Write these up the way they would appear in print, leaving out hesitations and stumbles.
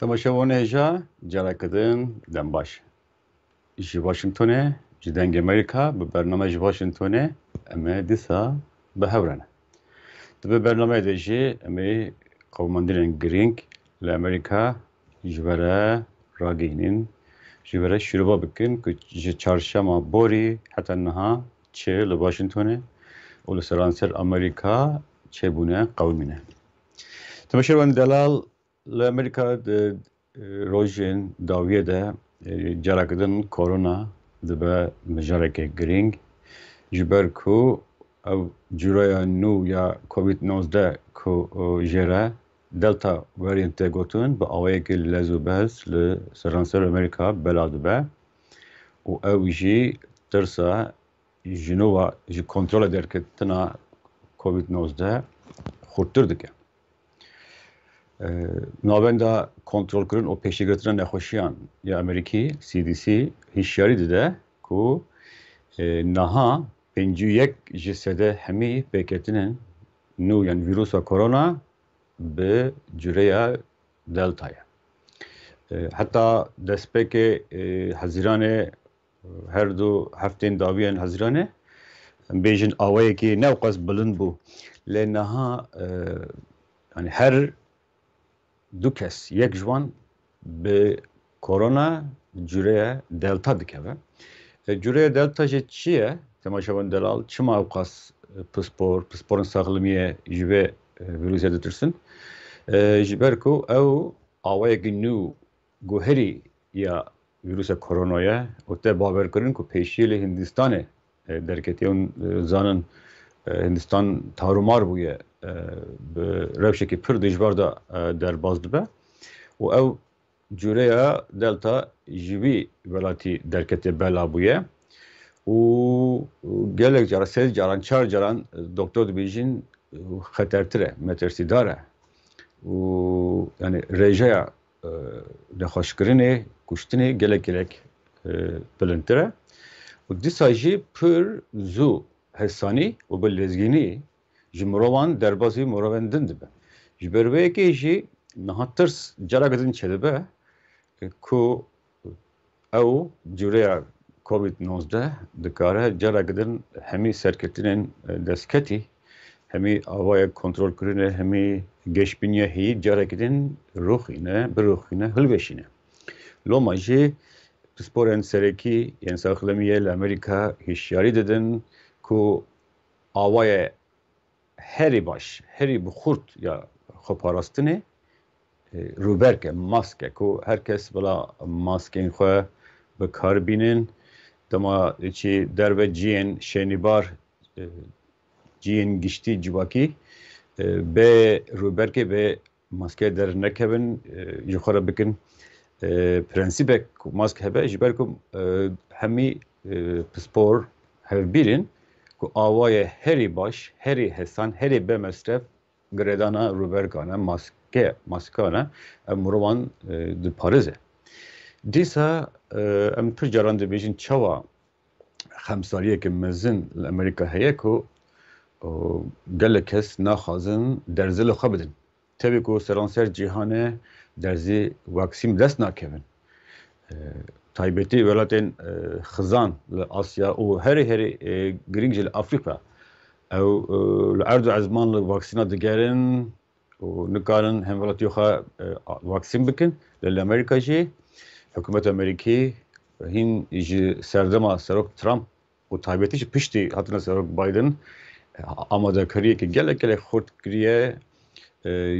Temaşevone heja carakidin dembaş. Ji Washingtonê ji dengê Amerîka bi bername ji Washingtonê em ê dîsa bihewrene. Di vê bernameyê de jî em ê qewmendînên girîng li Amerîka ji we re ragihînin, ji we re şîrova bikin ku ji çarşema borî heta niha çê li Washingtonê û li seranser Amerîka çêbûne qewimîne. Temaşevan delal li Amerîka di rojên dawiyê de carakidin korona dibe mijarekê girîng ji ber ku ew cûreya nû ya COVID-19 ku jê re Delta variant tê gotin bi awayekî lez û bez li seranser Amerîka bela dibe û ew jî tirsa ji nû ji kontrola derketina COVID-19 xurttir dike. Navenda kontrolkirin û pêşîgirtina nexweşiyan ya Amerîkî CDC hişyarî dide ku niha 51 ji sedê hemî pêketinên nû yan vîrusa korona bi cûreya Delta ye. Heta destpêkê hezîranê her du heftên dawiyên hezîranê em bêjin awayekî ne qas bilind bû lê niha yani her du kes yek ji wan bi korona cûreya Delta dikeve. Cûreya Delta jî çi ye? Temaşevan delal çima ew qas pisporên saxlemiyê ji vê vîrusê ditirsin? Ji ber ku ew awayekî nû guherî ya vîrusa koronaya û te bawerkirin ku pêşî li Hindistanê derketiye û zanin Hindistan tarûmar bûye bi rewşekî pir dijbar da derbas dibe û ew cûreya Delta ji wî welatî derketê bela bûye û gelek cara sê caran çar caran doktor dibêjin xetertir e, metersîdar e û yani rêjeya nexweşkirinê kuştinê gelek bilindtir e û dîsa jî pir zû hesanî û bi lezgînî ji mirovan derbasî mirovên din dibe. Ji ber vê yekê jî niha tirs carakê din çêdibe ku ew cûreya COVID-19 dikare carakê din hemî serketinên destketî, hemî awaya kontrolkirinê, hemî geşbîniya heyî carekê din birûxîne, hilweşîne. Loma jî pisporên serekî yên saxlemiyê li Amerîka hişyarî didin ku awaya herî baş, herî bi xurt ya xweparastinê rûberke, maske ku herkes bila maskên xwe bi kar bînin, dema çi derve ciyên şenîbar, ciyên giştî civakî bê rûberkê bê maske dernekevin, ji xwe re bikin prensîpek ku mask hebe ji ber ku hemî pispor hevbîrin ku awaya herî baş, herî hesan, herî bemesref girêdana rûberkane, maskane ev mirovan diparize. Dîsa em pir caran dibêjin çawa xemsaliyekî mezin li Amerîka heye ku gelek kes naxwazin derzê li xwe bidin. Tevî ku seranser cîhanê derzî vaksîn dest nakevin. Taybetî welatên xizan li Asya û herî girîng jî li Afrika ew li erdu ezman li vaksîna digerin û nikarin hem welatiyê xwe vaksîn bikin. Li Amerîka jî hikûmeta Amerîkî hîn ji serdema Serok Trump û taybetî jî piştî hatina Serok Biden amadekariyekî gelek xurt kiriye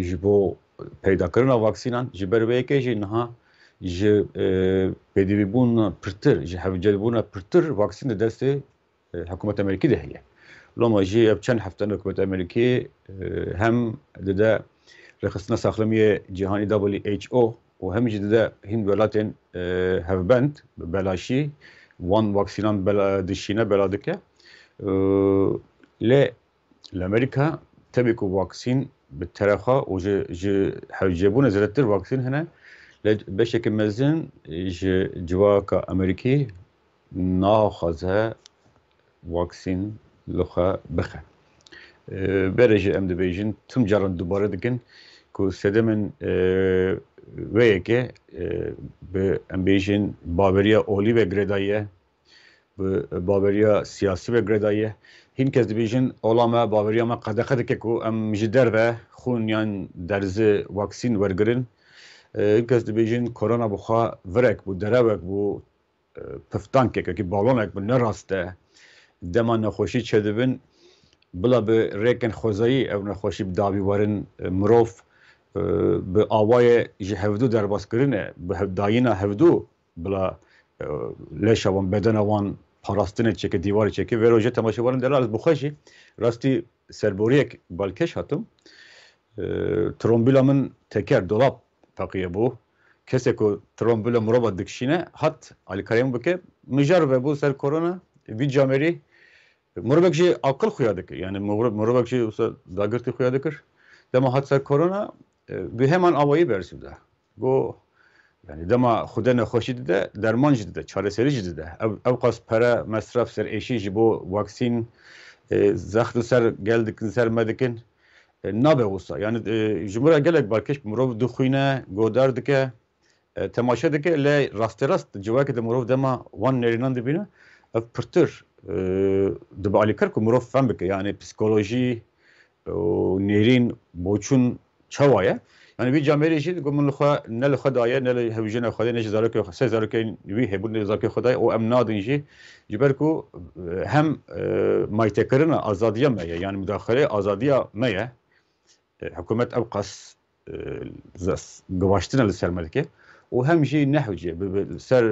ji bo peydakirina vaksînan ji ber vê yekê jî niha ji pêdivîbûna pirtir, ji hevcelbûna pirtir vaksîn di destê hikûmeta Amerîkî de heye. Loma jî ev çend hefte hikûmeta Amerîkî hem dide rêxistina saxlemiyê cîhanî WHO û hem jî dide hîn welatên hevbend bi belaşî wan vaksînan dişîne bela dike. Lê li Amerîka tevî ku vaksîn bi terexa û ji hevcebûna zêdetir vaksîn hene lê beşekî mezin ji civaka Amerîkî naxwaze vaksîn li xwe bixe. Berê jî em dibêjin tim caran dubare dikin ku sedemin ve yeke be ambijin Baveriya oli ve gredaye be Baveriya siyasi ve gredaye hin kez dibijin olama Baveriya ma qadaqadike ku em ji derve xun yan derzi vaksin wergirin hin kez dibijin korona buxa virek bu derevek bu piftankek ki balonek bu neraste dema nexweşî çedibin bila bi rêkên xwezayî ew nexweşî bi davî werin mirov bi awayê ji hevdû derbaskirinê bi dayîna hevdû bila leşa wan bedena wan parastinê çêke dîwarê çêke vê rojê temaşevarin delal ez bixwe jî rastî serboriyek balkêş hatim trombîla min teker dolap taqiye bû kesek ku trombîla mirova dikişîne hat alîkariyê min bike mijar vebû ser korona vî camerî mirovek jî aqil xuya dikir yani mirovek jî dagirtî xuya dikir dema hat ser korona bi heman awayî bersivde got yani dema xude nexweşî dide derman jî dide çareserî jî dide ew qas pere mesraf ser êşî ji bo vaksîn zext ser gel dikin ser me dikin nabe wisa yani ji min re gelek balkêş mirov dixwîne godar dike temaşe dike lê rasterast civakê de mirov dema wan nêrînan dibîne ev pirtir dibe alîkar ku mirov fehm bike yani psikolojî nêrîn boçûn çawa ye yani vî camerê jî got min li xwe ne li xwe daye ne li hewîjena xwedê ne ji zarokê sê zarokên wî hebûn li zarokê xwe daye û em nadin jî ji ber ku hem maytêkirina azadiya me ye yani müdaxilê azadiya me ye hikûmet ew qas givaştina li ser me dike û hem jî nehewciye bi ser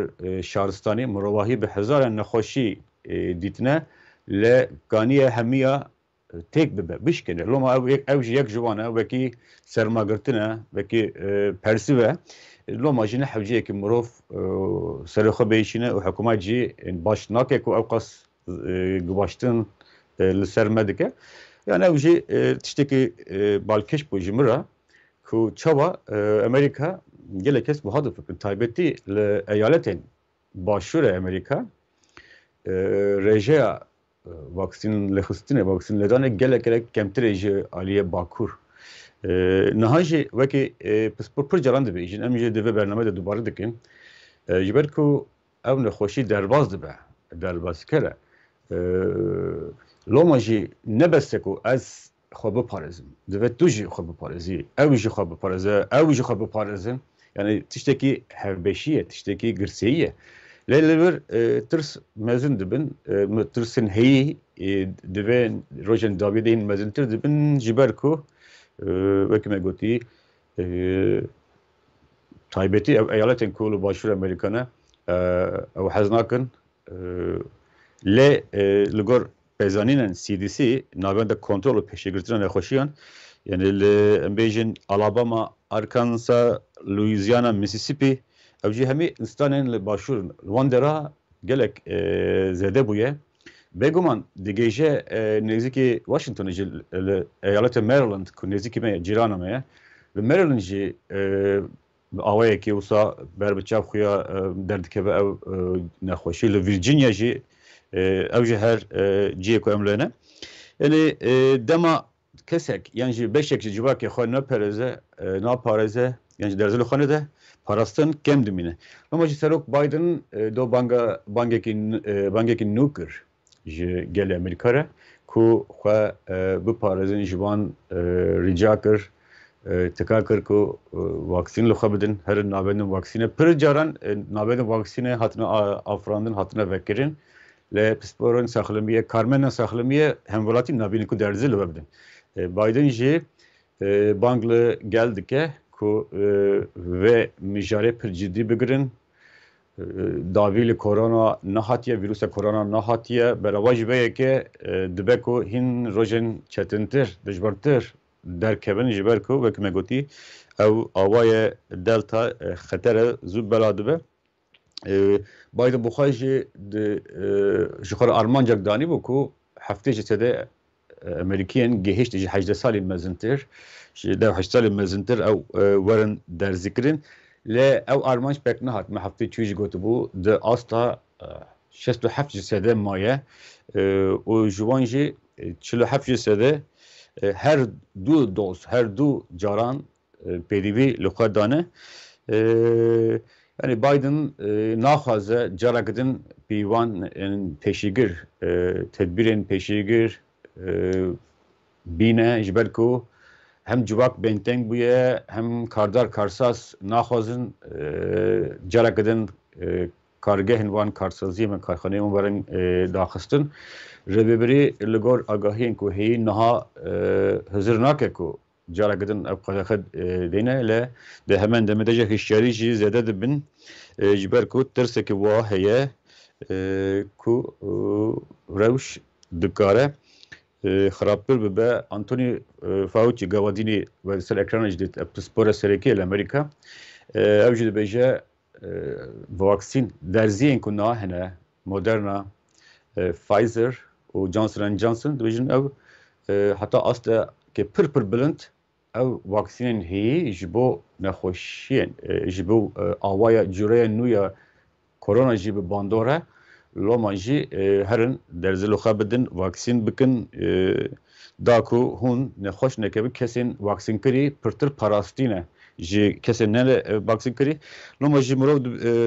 şaristanî mirovahî bi hezaran nexweşî dîtine lê kaniye hemiya têk bibe bişkene loma ew jî yek ciwan e wekî sermagirtin e wekî persîv e loma jî nehewciyekî mirov serê xwe bêjîşîne û hikûmet jî baş nake ku ew qas givaştin li ser me dike yani ew jî tiştekî balkêş bû ji min re ku çawa Amerîka gelek kes bu hadi fikrin taybetî li eyaletên başûrê Amerîka rêjeya vaksîn lexistinê vaksîn ledanê gelek kemtirê ji aliyê bakur niha jî wekî pispor caran dibêjin em jî di vê bername de dubarê dikin ji ber ku ew nexweşî derbas dibe derbasîkar e loma jî nebeste ku ez xwe biparêzim divê tu jî xwe biparêzî ew jî xwe biparêze ew jî xwe biparêzin yani tiştekî hevbeşî ye tiştekî girseyî ye lê li vir tirs mezin dibin tirsên heyî divê rojên dawî de hîn mezintir dibin ji ber ku wekî me gotî taybetî ew eyaletên ku li başûra Amerîkanê ew hez nakin lê li gor pêzanînên CDC navenda kontrol û pêşîgirtina nexweşiyan yani li em bêjin Alabama, Arkansas, Louisiana, Mississippi ew jî hemî stanên li başûr wan dera gelek zêde bûye bêguman digêje nêzîkî Washingtonê jî li eyaleta Maryland ku nêzîkî me ye cîrana me ye li Maryland jî bi awayekî wisa ber bi çav xuya derdikeve ew nexweşî li Virginia jî ew jî her ciyê ku em lêne yani dema kesek yani jî beşek ji civakê xwe naparêze yani ji derzê li xwe nede parastin kem dimîne ama jî serok Biden do bangekî nû kir ji gelê Amerîka re ku xwe biparêzin ji wan rica kir tika kir ku vaksîn li xwe bidin herin navendin vaksîne pir caran navendin vaksîne hatine afirandin hatine vekirin lê pisporên saxlemiye karmena saxlemiye hemwelatî nabînin ku derzê li we bidin Biden jî bang li gel dike ku vê mijarê pir ciddî bigirin davî li korona nehatiye vîrusa korona nehatiye berava ji vê yekê dibe ku hîn rojên çetintir dijbertir derkevin ji ber ku wekî me gotî ew awayê delta xetere zû bela dibe Biden bixwe jî ji xwe re armancek danî bû ku heftê ji sedê Amerîkiyên gihîşt ji 18 salên mezintir ji 18 salên mezintir ew werin derzîkirin lê ew armanc pek nehat me heftê çû jî gotibû di asta 67 ji sedê maye û ji wan jî 47 ji sedê her du doz her du caran pedivi luqadane yani Biden naxwaze carakidin pîvan peşîgir tedbirên peşîgir bîne ji ber ku hem civak benteng bûye hem kardar karsas naxwazin carakidin kargehên wan karsaziyê me karxaneyên wan werin daxistin rêvebirî li gor agahiyên ku heyî niha hizir nake ku carakidin ev qedexe dêne le de hemen demê de jî hişyarî jî zêde dibin ji ber ku tirsekî wa heye ku rewş dikare xirabtir bibe. Anthony Fauci gavadînî ve ser ekrana jî dît pispora serekî li Amerîka ev jî dibêje vaksîn derziyên ku nahene Moderna, Pfizer û Johnson & Johnson dibêjin ew heta asta ke pir bilind ev vaksînên heyî ji bo nexweşiyên ji bo awaya cûreya nû ya korona jî bi bandore loma jî herin derzê xwe bidin vaksîn bikin da ku hûn nexweş nekevin kesên vaksînkirî pirtir parastîne ji kesên ne vaksîn kirî loma jî mirov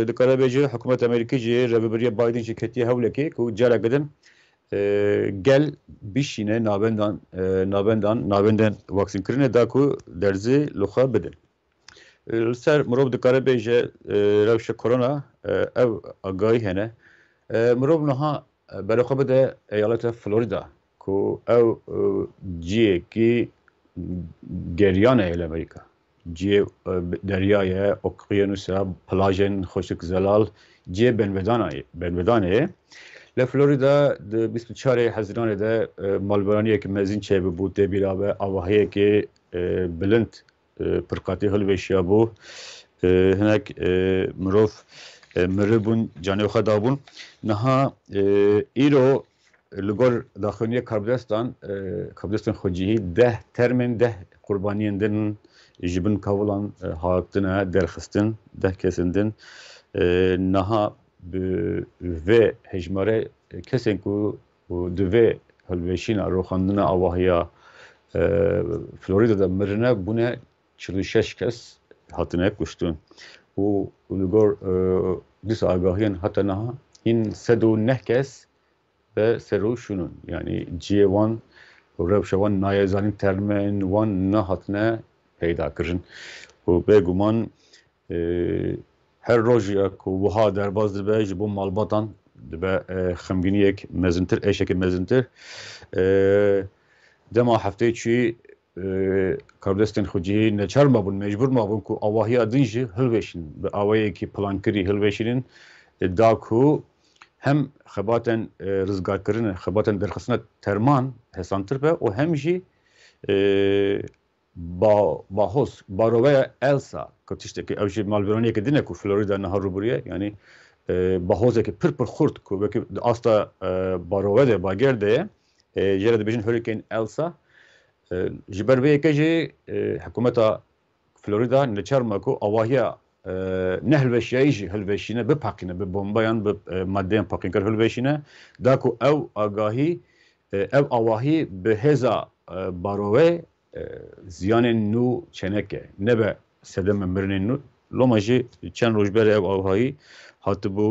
dikare bêje hikûmeta Amerîkî jî rêveberiya Biden jî ketiye hewlekê ku carekidin gel bişîne navendên vaksînkirinê da ku derzê li xwe bidin. Li ser mirov dikare bêje rewşa korona ev agahî hene mirov niha berxwe bide eyaleta Florida ku ew ciyekî geriyan e li Amerîka ciyê deryaya okyanusa plajên xweşik zelal ciyê benvedanê li Florida di 24 Hezîranê de malbaraniyekî mezin çêbibû tê bîrave avahiyekê bilind pirqetî hilweşiya bû hinek mirov miribûn canê xwe dabûn niha îro li gor daxuyaniya Kurdistan xwecihî 10 termên 10 qurbaniyên din ji bin kavilan hatine derxistin 10 kesên din niha bi vê hejmare kesên ku di vê hilweşîna roxandina awahiya Florida'da mirine bûne 46 kes hatine kuştun û li gor dîsa agahiyan heta niha hîn 109 kes ve serû şunun yani ciyê wan rewşa wan nayêzanîn termên wan nehatine peyda kirin û bêguman her roja ku wiha derbas dibe ji bo malbatan dibe xemgîniyek mezintir eşekê mezintir dema hefteyê çûyî Kurdistên xwecihî neçar mabûn mecbûr mabûn ku awahiya din jî hilweşin bi awayekî plankirî hilweşînin da ku hem xebatên rizgarkirinê xebatên derxistina terman hesantir be û hem jî bahoz baroveya Elsa ku tiştekî ew jî malbaraniyekê din e ku Florida niha rûbûriye yani bahozekî pir xurt ku wekî asta barove de bager de ye jê re dibêjin Hurricane Elsa ji ber vê yekê jî hikûmeta Florida neçar me ku awahiya nehilweşiyayî jî hilweşîne bipaqîne bi bombayan bi maddeyên paqînkar hilweşîne da ku ew agahî ew awahî bi hêza barove ziyanên nû çeneke nebe sedema mirinên nû loma jî çend roj ber ev awahî hatibû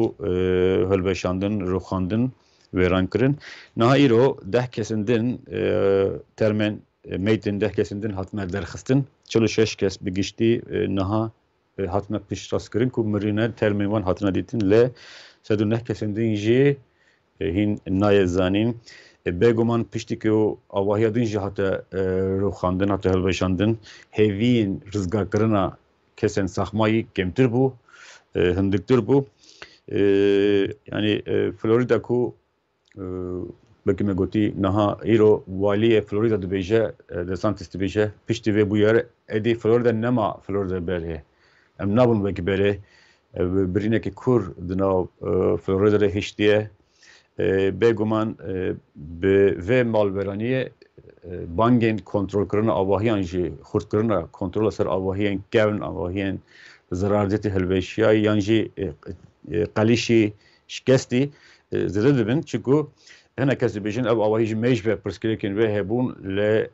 hilweşandin rûxandin wêrankirin niha îro 10 kesên din termên meytên 10 kesên din hatine derxistin 46 kes bi giştî niha hatine piştastkirin ku mirîne termên wan hatine dîtin lê 109 kesên din jî hîn nayê zanîn bêguman piştîkî o awahiya din jî hate rûxandin hate hilweşandin hêviyên rizgarkirina kesên saxmayî kêmtir bû hindiktir bû yani Florida ku belkî me gotî niha îro waliyê Florida dibêje DeSantis dibêje piştî vê bûyere êdî Florida nema Florida berê em nabûn wekî berê birînekî kur di nav Florida'da hiştiye bêguman bi vê malbaraniyê bangên kontrolkirina awahiyan jî xurtkirina kontrola ser awahiyên kevn awahiyên zirardêtê hilweşiyayî yan jî qelîşî şikestî zêde dibin çiku hinek kes dibêjin ev awahî ji mêj ve pirsgirêkên wê hebûn lê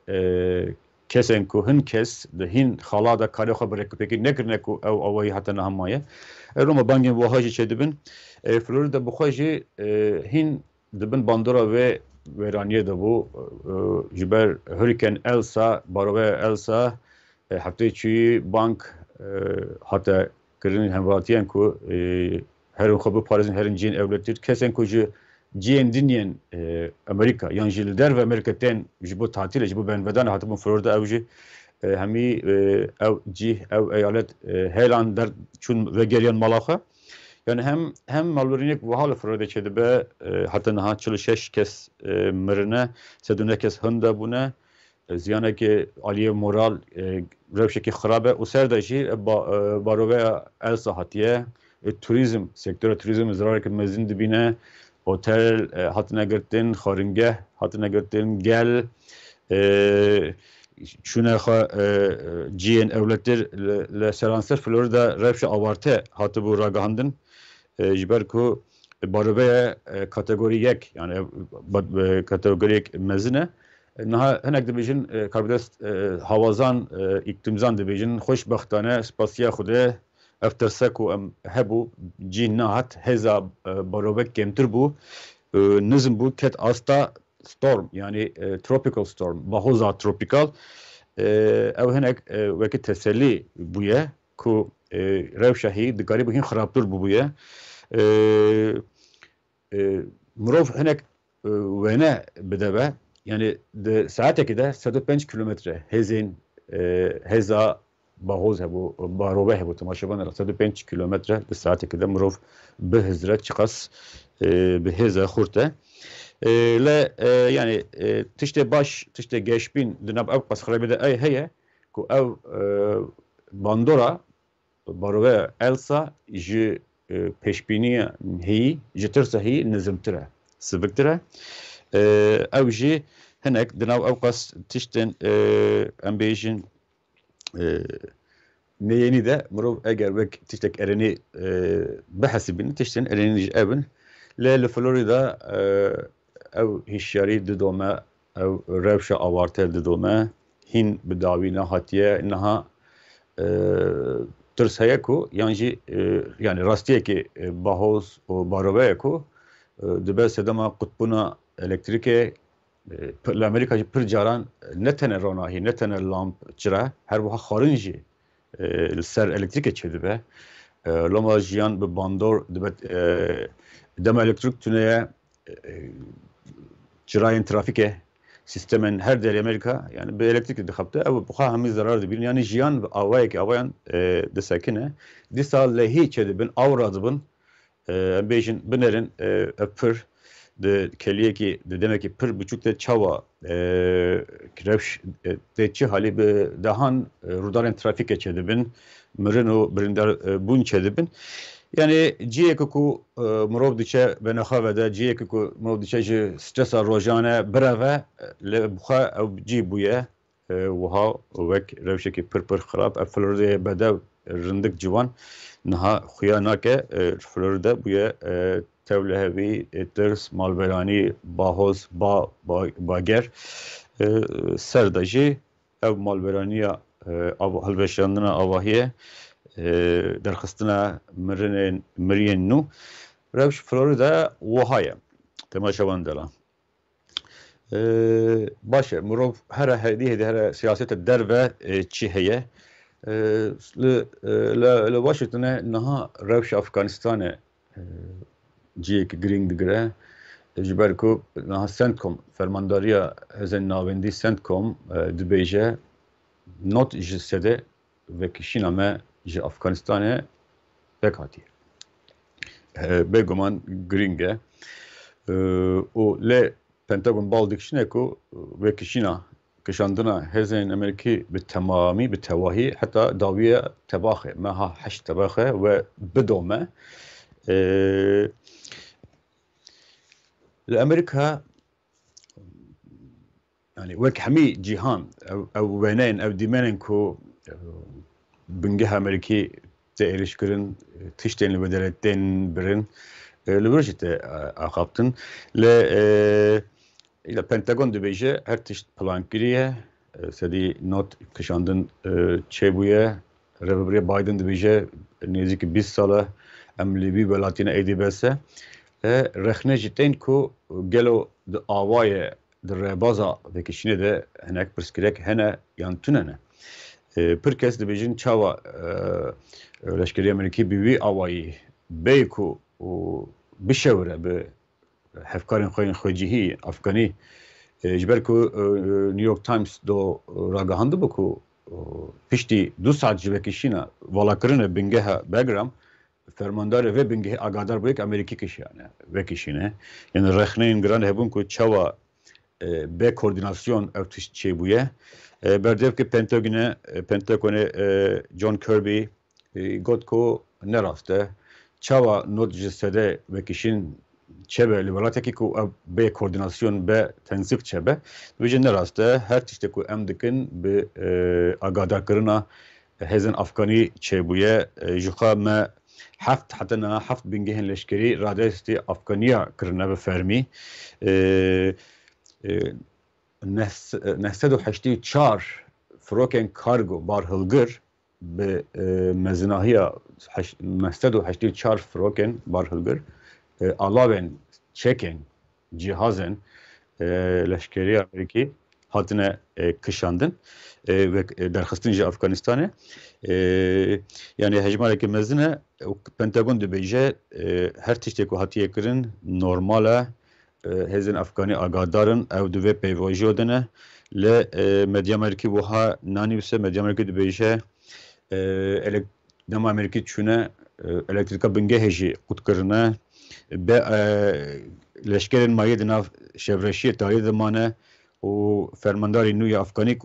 kesen ku hin kes de hin xala da kare xwe birekupekî nekirine ku ew awayî hate niha maye. Roma bangên wiha jî çêdibin. Florida bi xwe jî hin dibin bandora ve wêraniyê de bû ji ber Hurricane Elsa, baroveya Elsa hefteyê çûyî bank hate kirin hemvatiyan ku herî xwe biparêzin herîn ciyên ewletîr kesen ku ji ciyên diniyên Amerika yan jî li derve Amerika tên ji bo tatilê ji bo benvedanê hatibûn Florida ew jî hemî ew cih ew eyalet hêlan çûn vegeriyan mala xwe. Yani hem malberînek wiha li Florida çêdibe heta niha 46 kes mirine, 39 kes hin de bûne, ziyanekî aliyê moral rewşekî xirab e û ser de jî baroveya Elsa hatiye, turizm, sektora turizm zarareke mezin dibîne, otel hatine girtin, xaringeh hatine girtin, gel çûne xwe ciyên ewletir li seranser Florida rewşa awarte hatibû ragihandin ji ber ku baroveya kategorî yek yani kategoriyek mezin e niha hinek dibêjin karbidest hawazan îklimzan dibêjin xweşbextane spasiya Xwedê ev tirse ku em hebû cih nehat hêza barovek kêmtir bû nizm bû ket asta storm yani tropical storm bahoza tropical ew hinek wekî tesellî bûye ku rewşa hî dikarî bikin xirabtir bûye mirov hinek wêne bidebe yani di saetekî de 105 kilometre hêzên hêza bahoz hebû barove hebû temaşevan 105 kilometre di saetekî de mirov bihizre çiqas bi hêza xurt e le yani tiştê baş tiştê geşbîn di nav ew qasxirabê de ey heye ku ew bandora baroveya Elsa ji pêşbîniya hî ji tirsa hî nizmtir e siviktir e ew jî hinek di nav ew qas tiştên em bêjin neyênî de mirov eger wek tiştek erenî bihesibînin tiştên erenî ji ew in lê li Florida ew hişyarî didome ew rewşa awarte didome hîn bi dawî nehatiye niha tirs heye ku yan jî yani rastiyekî bahoz û baroveya ku dibe sedema qutbûna elektrîkê li Amerîka jî pir caran ne tene ronahî ne tene lamp çira her wiha xwarin jî li ser elektrîkê çêdibe loma jiyan bi bandor dibe dema elektrîk tune çirayên trafîkê sistemên her derê Amerîka yani bi elektrîkê dixebite ew bixa hemî zarar dibînin yani jiyan bi awayekî awayan disekine dîsa lehî çêdibin awra dibin em bêjin binerin ev pir di keliyekî di demekî pir biçûk de çawa rewş tê çi halî bi dehan rûdarên trafîkê çêdibin mirin û birîndar bûn çêdibin yani ciyekî ku mirov diçe venexwe de ciyekî ku mirov diçe ji stresa rojane bireve li bixe ew cî bûye wiha wek rewşekî pir xirab ev Floridayê bedew rindik ciwan niha xuya nake Florida bûye tevlihevî tirs malberanî bahoz bager ser de jî ev malberaniya hilweşandina avahiyê derxistina miriyên nû rewş Florida wiha ye temaşevan dela baş e mirov here hêdî here siyaseta derve çi heye li Washingtonê niha rewşa Efganistanê ciyekî girîng digire ji ber ku niha CENTCOM fermandariya hêzên navendî CENTCOM dibêje not ji sedê vekişîna me ji Efganistanê pek hatiye bêguman girîng e û lê Pentagon bal dikişine ku vekişîna kişandina hêzên Amerîkî bi temamî bi tewahî heta dawiye tebaxê meha heşt tebaxe ve bidome li Amerîka yani wek hemî cîhan ew wêneyên ew dîmenên ku bingeh Amerîkî tê êrişkirin tiştên li wedeletên birin li wir jî tê axaptin lê Pentagon dibêje her tişt plankiriye sedî not kişandin çêbûye Rêveberiya Biden dibêje nêzîkî 20 sala em li vî welatîne êdî bese rexne jî tên ku gelo di awayê di rêbaza vekişînê de hinek pirsgirêk hene yan tune ne. Pir kes dibêjin çawa leşkeriya Amerîkî bi wî awayî bê ku bişewire bi hevkarên xwe yên xwecihî Efganî ji ber ku New York Times do ragihandibû ku piştî 2 saat ji vekişîna valakirinê bingeha Bagram fermandarê vê bingehê agadar bûye ki Amerîkî kişiyane vekişîne. Yani rexneyên giran hebûn ku çawa bê koordinasyon ew tişt çêbûye. Berdevkî Pentagonê John Kirby got ku ne rast e çawa not ji sedê vekişîn çebe li welatekî ku ew bê koordinasyon bê tensîq çebe dibêje ne rast e her tiştê ku em dikin bi agadarkirina hêzên Efganî çêbûye ji xwe me heft bingehên leşkerî radestê Efganiya kirine bi fermî 984 firokên kargo barhilgir bi mezinahiya 984 firokên barhilgir alavên çekên cihazên leşkeriya Amerîkî hatine kişandin ve derxistin ji Efganistanê yani hejmarekî mezin e Pentagon dibêje her tiştê ku hatiye kirin normal e hêzên Efganî agadarin ew divê peyvajî dine li Medya Amerîkî wiha nanîvise Medya Amerîkî dibêje dema Amerîkî çûne elektrîka bingehê jî qûtkirine be leşkerên mayê di nav şevreşiyê tarî dimane û fermandarê nû ya Efganî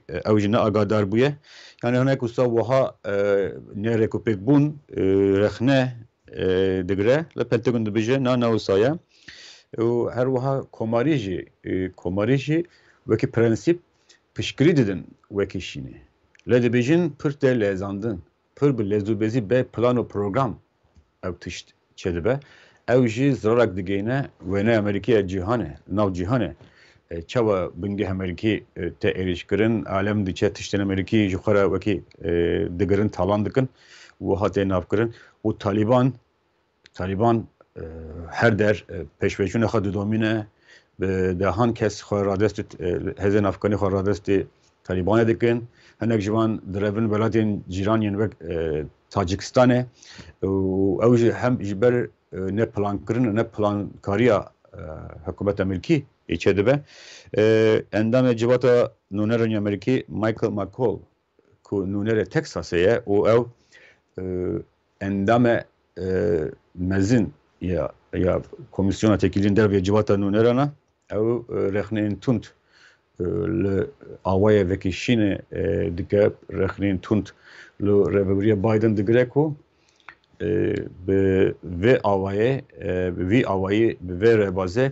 ew jî ne agadar bûye yani hinek wisa wiha nêrek û pêkbûn rexne digire li Pentagon dibêje na wisa ye û her wiha komarî jî wekî prensîp piştgirî didin wekîşînê lê dibêjin pir tê lêzandin pir bi lêzûbêzî bê plan û program ew tişt çêdibe ew jî zirarak digihîne wêne Amerîkîya cîhanê nav cîhanê çawa bingeh Amerîkî tê êrişkirin alem diçe tiştên Amerîkî ji xwe re wekî digirin talan dikin wiha tê navkirin û Taliban her der pêşveçûna xwe didomîne bi dehan kes xwe radestî hêzên Efganî xwe radestî Talibanê dikin hinek ji wan direvin welatên cîraniyên wek Tacikistanê û ew jî hem ji ber ne plankirin ne plankariya hikûmeta Amerîkî çêdibe endamê civata nûnerên Amerîkî Michael McCaul ku nûnerê Texasê ye û ew endamê mezin ya komisyona tekilîn dervê civata nûnerana ew rexneyên tund li awayê vekişînê dike rexneyên tund li Rêveberiya Biden digire ku bi vê awayê bi vê rêbazê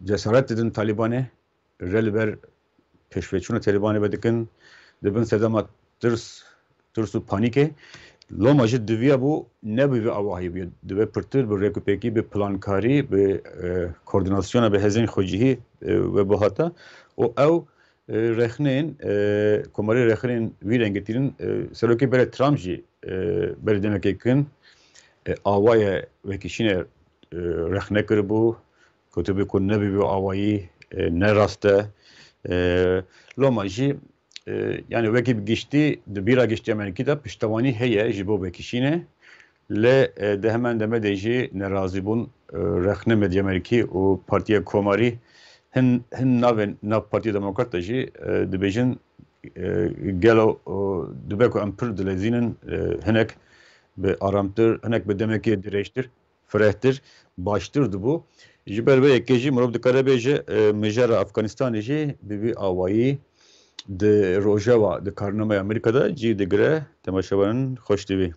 cesaret didin Talibanê re li ber pêşveçûna Talibanê vedikin dibin sedema tirs û panîkê loma jî diviya bû ne bi vê awahî bûye dibe pirtir bi rêkûpêkî bi plankarî bi koordinasyona bi hêzên xwecihî ve bihata û ew rexneyên komarî rexneyên wî rengîtînin serokê berê Trump jî berê demekê kin awayê vekişînê rexne kiribû kutubê ku ne bi vê awayî ne rast e loma jî yani wekî giştî di bîra giştî Amerîkî de piştewanî heye ji bo vekişînê lê di hemen demê de jî nerazî bûn rexne Medya Amerîkî û Partiya Komarî hin nav Partiya Demokrat de jî dibêjin gelo dibe ku em pir dilezînin hinek bi aramtir hinek bi demekê dirêjtir firehtir baştir dibû ji ber vê yekê jî mirov dikare bêje mijara Efganistanê jî bi vî awayî di rojeva di karnameya Amerîkada cî digire temaşevanın xweş dibî.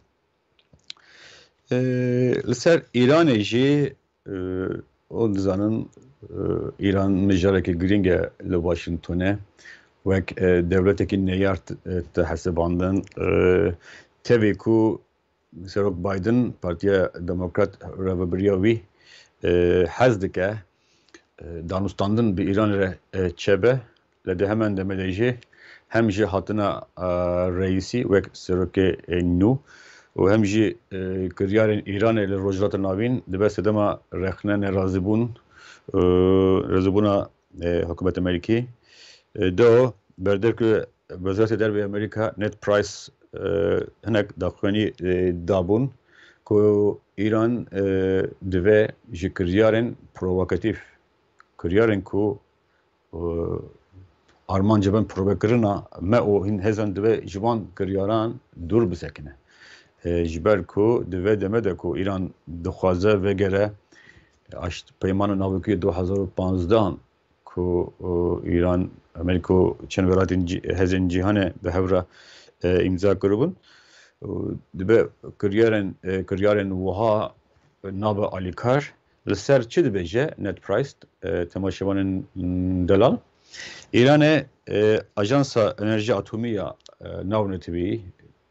Li ser İranê jî o dizanin İran mijarekî giring e li Washingtonê wek devletekî neyar te hesibandin tevê ku Serok Biden Partiya Demokrat Rêveberiya wî hez dike danûstandin bi Îranê re çebe لده hemen demeleji hem ji hatina reisi wek serokê nû û hem jî kiryarên Îranê li Rojhilatê Navîn dibe sedema rexne nerazîbûn razîbûna hikûmeta Amerîkî do berdevkiriye Wezareta Derve Amerîka net price hinek daxuyanî dabûn ku İran dibe ji kiryarên provokatîv kiryarên ku armanca ben provokirina me û hin hezan dibe ji van kiryaran dûr bisekine. Ji ber ku dibe deme de ku İran dixwaze vegere peymana navîkiyê 2015 ku İran Amerîka û çend welatên hezên cîhanê bi hev re imza kiribûn dibe kiryarên wiha nabe alîkar li ser çi dibêje net price temaşevanên delal İranê Ajansa Enerji Atomî ya Navnetî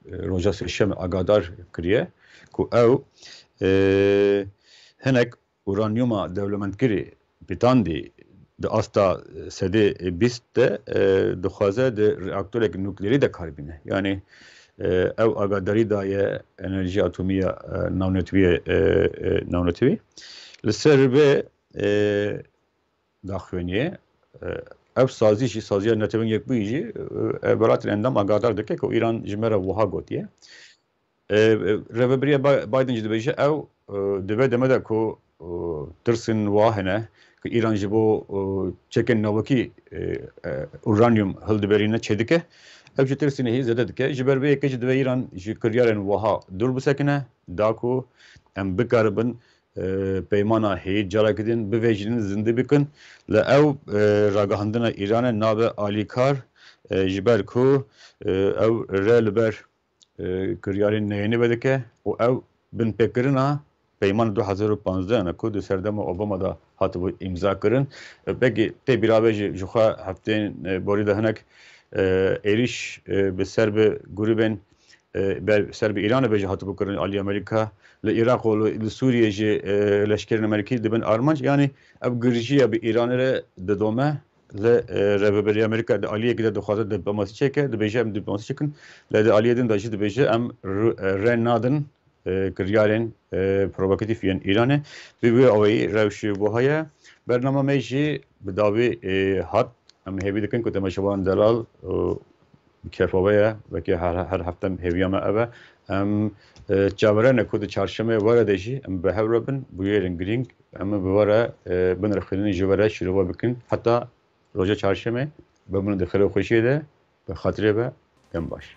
roja sêşemê agadar kiriye ku ew hinek uranyuma dewlementkirî pitandî di asta sedê 20 de dixwaze di reaktorek nuklerî de karbîne. Yani ew agadarî daye Enerji Atomî ya Navnetî li ser vê daxuyaniye ev sazî jî saziya netewên yekbûyî jî welatên endam agadar dike ku İran ji me re wiha gotiye. Rêveberiya Biden jî dibêje ew dibe deme de ku tirsên wiha hene ki İran ji bo çekên navokî uranyum hildiberîne çêdike ev ji tirsînê hî zêde dike. Ji ber vê yekê jî dibe İran ji kiryarên wiha dûr bisekine da ku em bikaribin peymana heyî carekî din bivêjinin zindî bikin li ew ragihandina Îranê nabe alîkar ji ber ku ew rê li ber kiryarên neyênî vedike û ew binpêkirina peymana 2015 ne ku di serdema Obama da hatibû imza kirin. Pekî tê bîravê jî ji xwe hefteyên borî de hinek êriş bi ser bi grûpên ser bi Îranê bêje hatibû kirin alî Amerîka li Iraq û li Sûriye jî leşkerên Amerîkî dibin armanc yanî ev girîjiya bi Îranê re didome li Rêveberiya Amerîka di aliyekî de dixwaze diplomasî çêke dibêje em diplomasî çekin li di aliyê din de jî dibêje em rê nadin kiryarên provokatîv yên Îranê bi wê awayî rewşê wiha ye bername me jî bi dawî hat em hêvî dikin ku temaşevan delal kefave ye vekî her hefte hêviya me ev e em çaverene ku di çarşemê were de jî em bi hev re bin bu yerên girîng em bi were binirxînî ji were şîrova bikin heta roja çarşemê bi min di xêrexweşiyê de bi xatirê ve em baş.